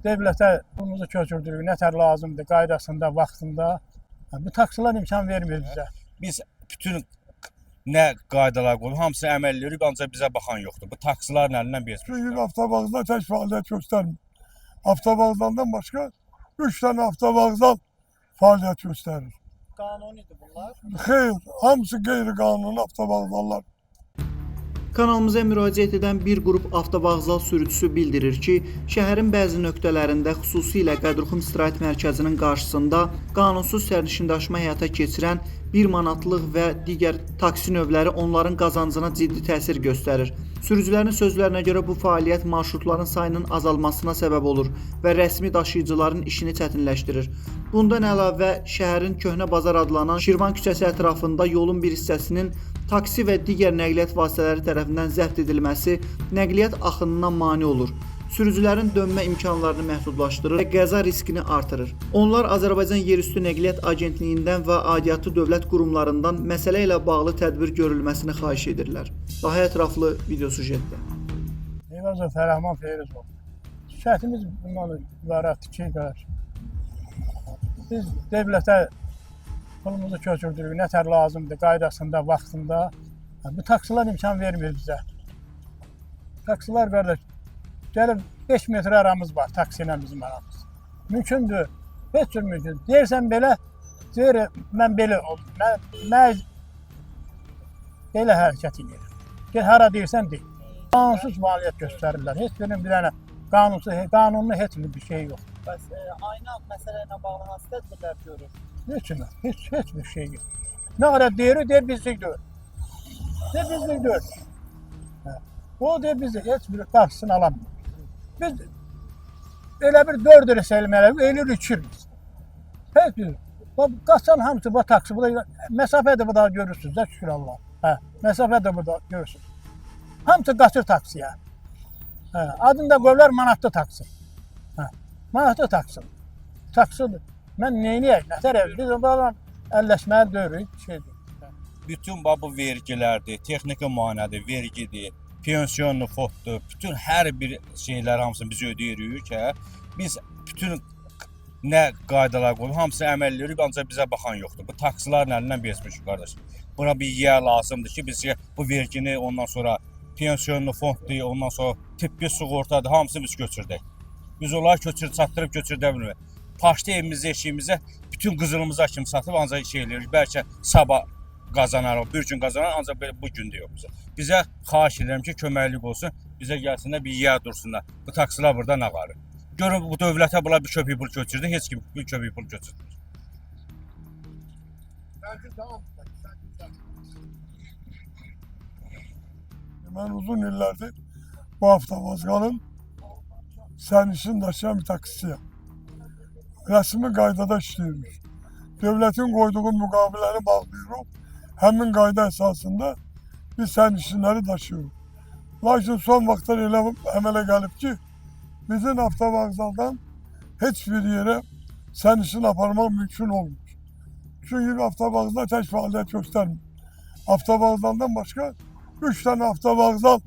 Devlətə pulumuzu köçürdürük, nətər lazımdır, qaydasında, vaxtında. Bu taksiler imkan vermir bizə. Biz bütün nə qaydalar qoyulub, hamısını əməl edirik, ancaq bizə baxan yoxdur. Bu taksilərin əlindən bir. Çünki avtovağzal tək fəaliyyət göstərmir. Avtovağzaldan başqa 3 dənə avtovağzal fəaliyyət göstərir. Qanunidir bunlar. Xeyr, hamısı qeyri-qanuni avtovağzallar. Kanalımıza müraciət edən bir qrup avtovağzal sürücüsü bildirir ki, şəhərin bəzi nöqtələrində, xüsusilə Qədırxum İstirahət Mərkəzinin qarşısında qanunsuz sərnişindaşıma həyata keçirən 1 manatlıq və digər taksi növləri onların qazancına ciddi təsir göstərir. Sürücülərin sözlərinə görə bu fəaliyyət marşrutların sayının azalmasına səbəb olur və rəsmi daşıyıcıların işini çətinləşdirir. Bundan əlavə, şəhərin Köhnə Bazar adlanan Şirvan küçəsi ətrafında yolun bir hissəsinin taksi və digər nəqliyyat vasitələri tərəfindən zəbt edilməsi nəqliyyat axınına mane olur. Sürücülərin dönmə imkanlarını məhdudlaşdırır və qəza riskini artırır. Onlar Azərbaycan Yerüstü Nəqliyyat Agentliyindən və aidiyyatı dövlət qurumlarından məsələ ilə bağlı tədbir görülməsini xahiş edirlər. Daha ətraflı video sujetdə. Eyvazov Fərəhman Feyruzov. Şikayətimiz bundan ibarətdir ki, biz devlətə pulumuzu köçürdürük, nətər lazımdır, qaydasında, vaxtında. Bu taksiler imkan vermir bizə. Taksiler qardaş, gəlib 5 metr aramız var taksi ilə bizim aramız. Mümkündür, heç cür mümkün. Deyirsən belə, deyir, mən belə oldum, mən belə hərəkət edirəm. Gel hara deyirsən deyil. Qanunsuz fəaliyyət göstərirlər. Heç birinin bir dənə qanunlu heç bir şey yox. Bəs aynı məsələ ilə bağlı hansı tədbirlər görür? Heç bir şey yox. Nə qədər deyir bizlik deyil. Ne bizlik deyil. O deyir bizi heç bir qarşısını alamıyor. Biz elə bir 4 lira selmələr, elə içiriz. Heç bir. Qaçan hamısı bu taksi, bu da məsafə də bu da görürsünüz də şükür Allah. Məsafə də burada görürsünüz. Hamısı qaçır taksiyə. Adını da qoyurlar manatlı taksi. Manatlı taksi. Taksidir. Mən neyniyək? Nətər ev? Biz onlarla əlləşməyə deyirik, şeydir. Bütün bu vergilərdir, texniki müayinədir, vergidir, pensionlu fonddur, bütün hər bir şeylər hamısını biz ödəyirik ki, biz bütün nə qaydalar qoyulub, hamısını əməl edirik, ancaq bizə baxan yoxdur. Bu taksilərin əlindən bezmişik qardaş. Buna bir yer lazımdır ki, biz bu vergini ondan sonra pensionlu fonddur, ondan sonra tibbi sığortadır, hamısını biz götürdük. Biz onları çatdırıb götürdə bilmirik. Paşda evimizdə, eşiyimizdə bütün qızılımıza kimi satıb ancaq şey edirik. Bəlkə sabah qazanarıq, bir gün qazanarıq, ancaq bu gün də yox bizə. Bizə xahiş edirəm ki, köməklik olsun, bizə gəlsinlər, bir yer dursunlar. Bu taksilər burada nə qarır? Görün, bu dövlətə bunlar bir köpük pul götürdü, heç kim bir köpük pul götürdü. Mən uzun illərdir bu avtovağzalın sərnişin daşıyan bir taksisiyəm. Rəsmi qaydada işləyirik. Devlətin qoyduğu müqavilələri bağlayırıq. Həmin qayda əsasında biz sərnişinləri daşıyırıq. Lakin son vaxtlar elə əmələ gəlib ki, bizim avtovağzaldan heç bir yerə sərnişin aparmaq mümkün olmur. Çünki avtovağzal tək fəaliyyət göstərmir. Avtovağzaldan başqa 3 dənə avtovağzal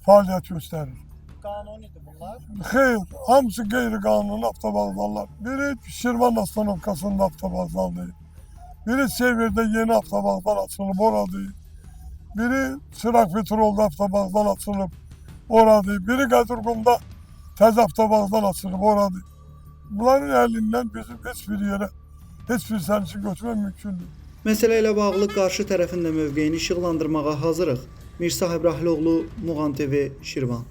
fəaliyyət göstərir. Qanunidir bunlar. Xeyr, hamısı qeyri-qanuni avtovağzallar. Biri Şirvan Astanovkasında avtovağzaldır. Biri Severdə yeni avtovağzal açılıb oradır. Biri Çıraq Petrolda avtovağzal açılıb oradır. Biri Qədırxumda təzə avtovağzal açılıb oradır. Bunların əlindən bizim heç bir yerə, heç bir sərnişin götürmək mümkündür. Məsələ ilə bağlı qarşı tərəfin də mövqeyini işıqlandırmağa hazırıq. Mirsah Əbrahlıoğlu, Muğan TV, Şirvan.